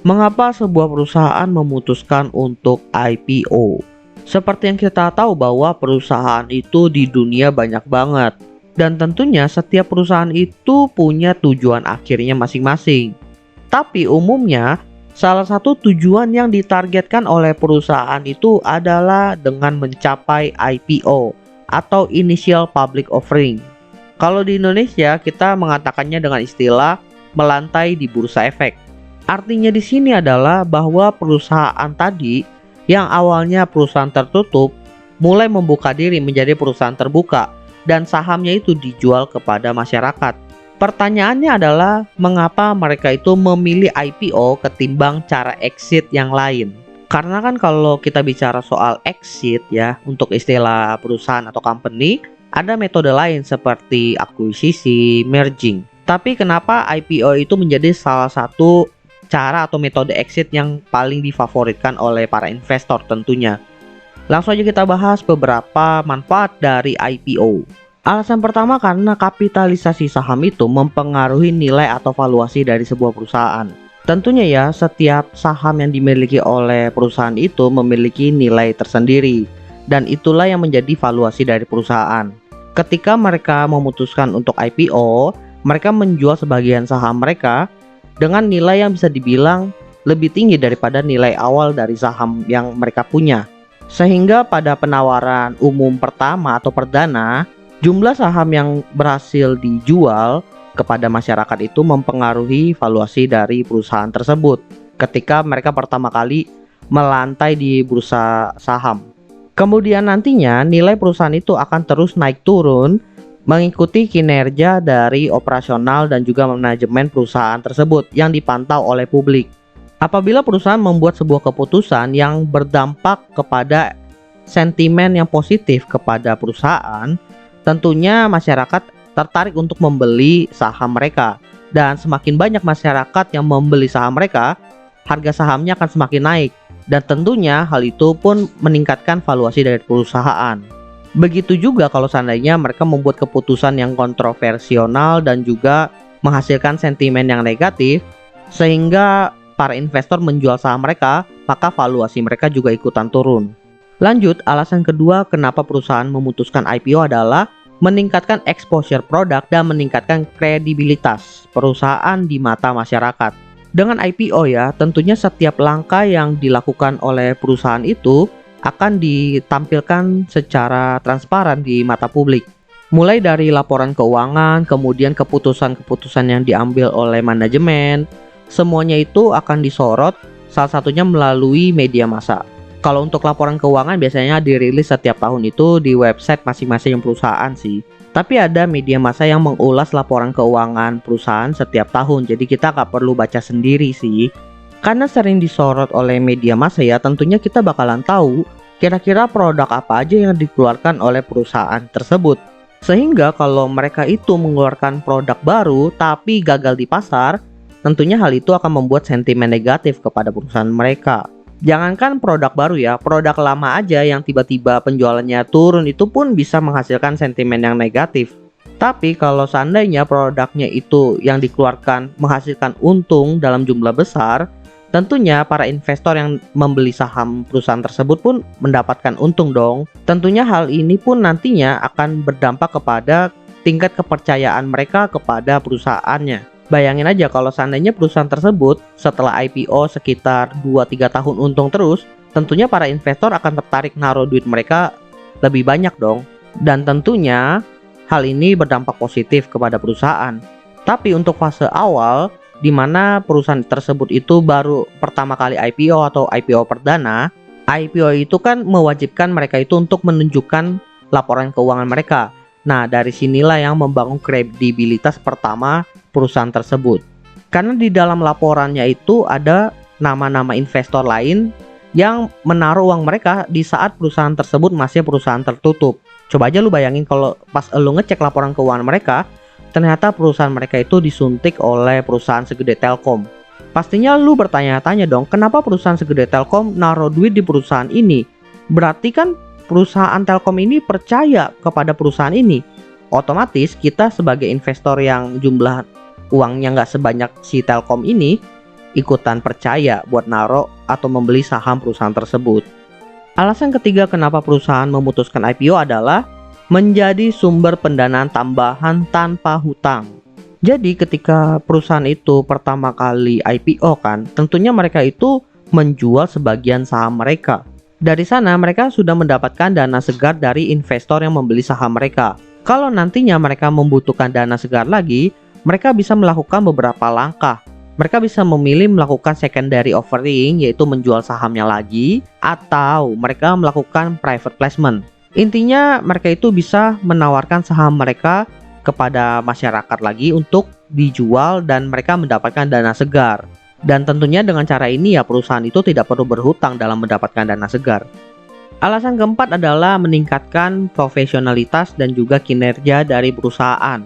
Mengapa sebuah perusahaan memutuskan untuk IPO? Seperti yang kita tahu bahwa perusahaan itu di dunia banyak banget. Dan tentunya setiap perusahaan itu punya tujuan akhirnya masing-masing. Tapi umumnya salah satu tujuan yang ditargetkan oleh perusahaan itu adalah dengan mencapai IPO atau Initial Public Offering. Kalau di Indonesia kita mengatakannya dengan istilah melantai di bursa efek. Artinya di sini adalah bahwa perusahaan tadi yang awalnya perusahaan tertutup mulai membuka diri menjadi perusahaan terbuka dan sahamnya itu dijual kepada masyarakat. Pertanyaannya adalah mengapa mereka itu memilih IPO ketimbang cara exit yang lain? Karena kan kalau kita bicara soal exit ya untuk istilah perusahaan atau company, ada metode lain seperti akuisisi, merging. Tapi kenapa IPO itu menjadi salah satu cara atau metode exit yang paling difavoritkan oleh para investor tentunya? Langsung aja kita bahas beberapa manfaat dari IPO. Alasan pertama karena kapitalisasi saham itu mempengaruhi nilai atau valuasi dari sebuah perusahaan. Tentunya ya, setiap saham yang dimiliki oleh perusahaan itu memiliki nilai tersendiri dan itulah yang menjadi valuasi dari perusahaan. Ketika mereka memutuskan untuk IPO, mereka menjual sebagian saham mereka dengan nilai yang bisa dibilang lebih tinggi daripada nilai awal dari saham yang mereka punya. Sehingga pada penawaran umum pertama atau perdana, jumlah saham yang berhasil dijual kepada masyarakat itu mempengaruhi valuasi dari perusahaan tersebut ketika mereka pertama kali melantai di bursa saham. Kemudian nantinya nilai perusahaan itu akan terus naik turun mengikuti kinerja dari operasional dan juga manajemen perusahaan tersebut yang dipantau oleh publik. Apabila perusahaan membuat sebuah keputusan yang berdampak kepada sentimen yang positif kepada perusahaan, tentunya masyarakat tertarik untuk membeli saham mereka. Dan semakin banyak masyarakat yang membeli saham mereka, harga sahamnya akan semakin naik. Dan tentunya hal itu pun meningkatkan valuasi dari perusahaan. Begitu juga kalau seandainya mereka membuat keputusan yang kontroversial dan juga menghasilkan sentimen yang negatif, sehingga para investor menjual saham mereka, maka valuasi mereka juga ikutan turun. Lanjut, alasan kedua kenapa perusahaan memutuskan IPO adalah meningkatkan exposure produk dan meningkatkan kredibilitas perusahaan di mata masyarakat. Dengan IPO ya, tentunya setiap langkah yang dilakukan oleh perusahaan itu akan ditampilkan secara transparan di mata publik. Mulai dari laporan keuangan, kemudian keputusan-keputusan yang diambil oleh manajemen, semuanya itu akan disorot, salah satunya melalui media massa. Kalau untuk laporan keuangan biasanya dirilis setiap tahun itu di website masing-masing perusahaan sih. Tapi ada media massa yang mengulas laporan keuangan perusahaan setiap tahun, jadi kita nggak perlu baca sendiri sih. Karena sering disorot oleh media massa ya, tentunya kita bakalan tahu kira-kira produk apa aja yang dikeluarkan oleh perusahaan tersebut. Sehingga kalau mereka itu mengeluarkan produk baru tapi gagal di pasar, tentunya hal itu akan membuat sentimen negatif kepada perusahaan mereka. Jangankan produk baru ya, produk lama aja yang tiba-tiba penjualannya turun itu pun bisa menghasilkan sentimen yang negatif. Tapi kalau seandainya produknya itu yang dikeluarkan menghasilkan untung dalam jumlah besar, tentunya para investor yang membeli saham perusahaan tersebut pun mendapatkan untung dong. Tentunya hal ini pun nantinya akan berdampak kepada tingkat kepercayaan mereka kepada perusahaannya. Bayangin aja kalau seandainya perusahaan tersebut setelah IPO sekitar 2-3 tahun untung terus, tentunya para investor akan tertarik naruh duit mereka lebih banyak dong. Dan tentunya hal ini berdampak positif kepada perusahaan. Tapi untuk fase awal di mana perusahaan tersebut itu baru pertama kali IPO atau IPO perdana, IPO itu kan mewajibkan mereka itu untuk menunjukkan laporan keuangan mereka. Nah, dari sinilah yang membangun kredibilitas pertama perusahaan tersebut. Karena di dalam laporannya itu ada nama-nama investor lain yang menaruh uang mereka di saat perusahaan tersebut masih perusahaan tertutup. Coba aja lu bayangin kalau pas lu ngecek laporan keuangan mereka, ternyata perusahaan mereka itu disuntik oleh perusahaan segede Telkom. Pastinya lu bertanya-tanya dong, kenapa perusahaan segede Telkom naruh duit di perusahaan ini? Berarti kan perusahaan Telkom ini percaya kepada perusahaan ini. Otomatis kita sebagai investor yang jumlah uangnya nggak sebanyak si Telkom ini, ikutan percaya buat naruh atau membeli saham perusahaan tersebut. Alasan ketiga kenapa perusahaan memutuskan IPO adalah menjadi sumber pendanaan tambahan tanpa hutang. Jadi ketika perusahaan itu pertama kali IPO kan, tentunya mereka itu menjual sebagian saham mereka. Dari sana mereka sudah mendapatkan dana segar dari investor yang membeli saham mereka. Kalau nantinya mereka membutuhkan dana segar lagi, mereka bisa melakukan beberapa langkah. Mereka bisa memilih melakukan secondary offering, yaitu menjual sahamnya lagi, atau mereka melakukan private placement. Intinya mereka itu bisa menawarkan saham mereka kepada masyarakat lagi untuk dijual dan mereka mendapatkan dana segar. Dan tentunya dengan cara ini ya perusahaan itu tidak perlu berhutang dalam mendapatkan dana segar. Alasan keempat adalah meningkatkan profesionalitas dan juga kinerja dari perusahaan.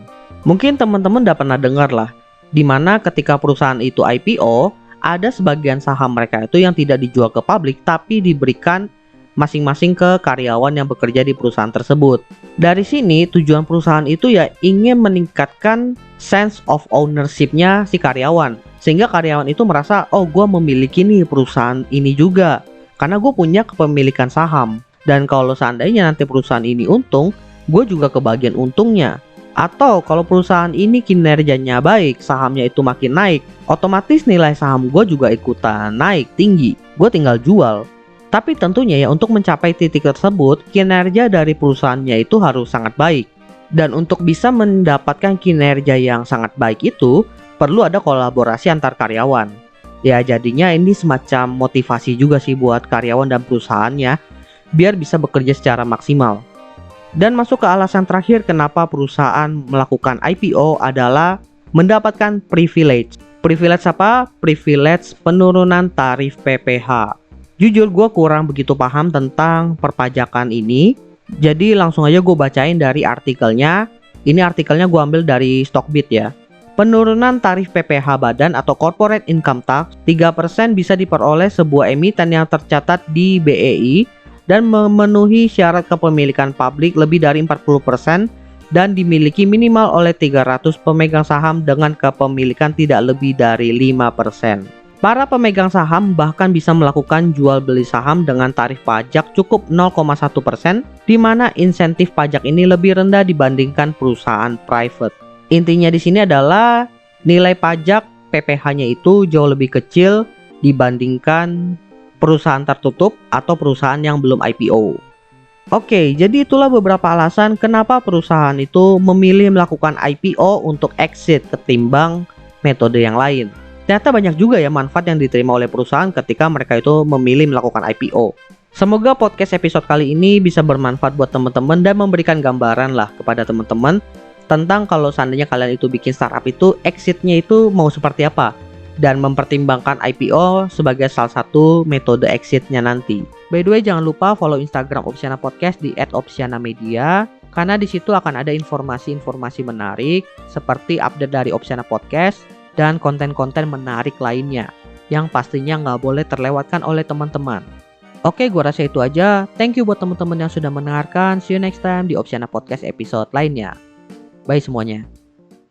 Mungkin teman-teman udah pernah dengar lah, dimana ketika perusahaan itu IPO, ada sebagian saham mereka itu yang tidak dijual ke publik tapi diberikan masing-masing ke karyawan yang bekerja di perusahaan tersebut. Dari sini tujuan perusahaan itu ya ingin meningkatkan sense of ownership-nya si karyawan. Sehingga karyawan itu merasa, oh gue memiliki nih perusahaan ini juga. Karena gue punya kepemilikan saham. Dan kalau seandainya nanti perusahaan ini untung, gue juga kebagian untungnya. Atau kalau perusahaan ini kinerjanya baik, sahamnya itu makin naik, otomatis nilai saham gue juga ikutan naik tinggi. Gue tinggal jual. Tapi tentunya ya untuk mencapai titik tersebut, kinerja dari perusahaannya itu harus sangat baik. Dan untuk bisa mendapatkan kinerja yang sangat baik itu, perlu ada kolaborasi antar karyawan. Ya jadinya ini semacam motivasi juga sih buat karyawan dan perusahaannya, biar bisa bekerja secara maksimal. Dan masuk ke alasan terakhir kenapa perusahaan melakukan IPO adalah mendapatkan privilege. Privilege apa? Privilege penurunan tarif PPh. Jujur gue kurang begitu paham tentang perpajakan ini. Jadi langsung aja gue bacain dari artikelnya. Ini artikelnya gue ambil dari Stockbit ya. Penurunan tarif PPh badan atau Corporate Income Tax 3% bisa diperoleh sebuah emiten yang tercatat di BEI dan memenuhi syarat kepemilikan publik lebih dari 40% dan dimiliki minimal oleh 300 pemegang saham dengan kepemilikan tidak lebih dari 5%. Para pemegang saham bahkan bisa melakukan jual beli saham dengan tarif pajak cukup 0,1%, di mana insentif pajak ini lebih rendah dibandingkan perusahaan private. Intinya di sini adalah nilai pajak PPh-nya itu jauh lebih kecil dibandingkan perusahaan tertutup atau perusahaan yang belum IPO. Oke, jadi itulah beberapa alasan kenapa perusahaan itu memilih melakukan IPO untuk exit ketimbang metode yang lain. Ternyata banyak juga ya manfaat yang diterima oleh perusahaan ketika mereka itu memilih melakukan IPO. Semoga podcast episode kali ini bisa bermanfaat buat teman-teman dan memberikan gambaran lah kepada teman-teman tentang kalau seandainya kalian itu bikin startup itu exitnya itu mau seperti apa dan mempertimbangkan IPO sebagai salah satu metode exitnya nanti. By the way, jangan lupa follow Instagram Opsiana Podcast di @opsianamedia karena di situ akan ada informasi-informasi menarik seperti update dari Opsiana Podcast dan konten-konten menarik lainnya yang pastinya nggak boleh terlewatkan oleh teman-teman. Oke, gua rasa itu aja. Thank you buat teman-teman yang sudah mendengarkan. See you next time di Opsiana Podcast episode lainnya. Bye semuanya.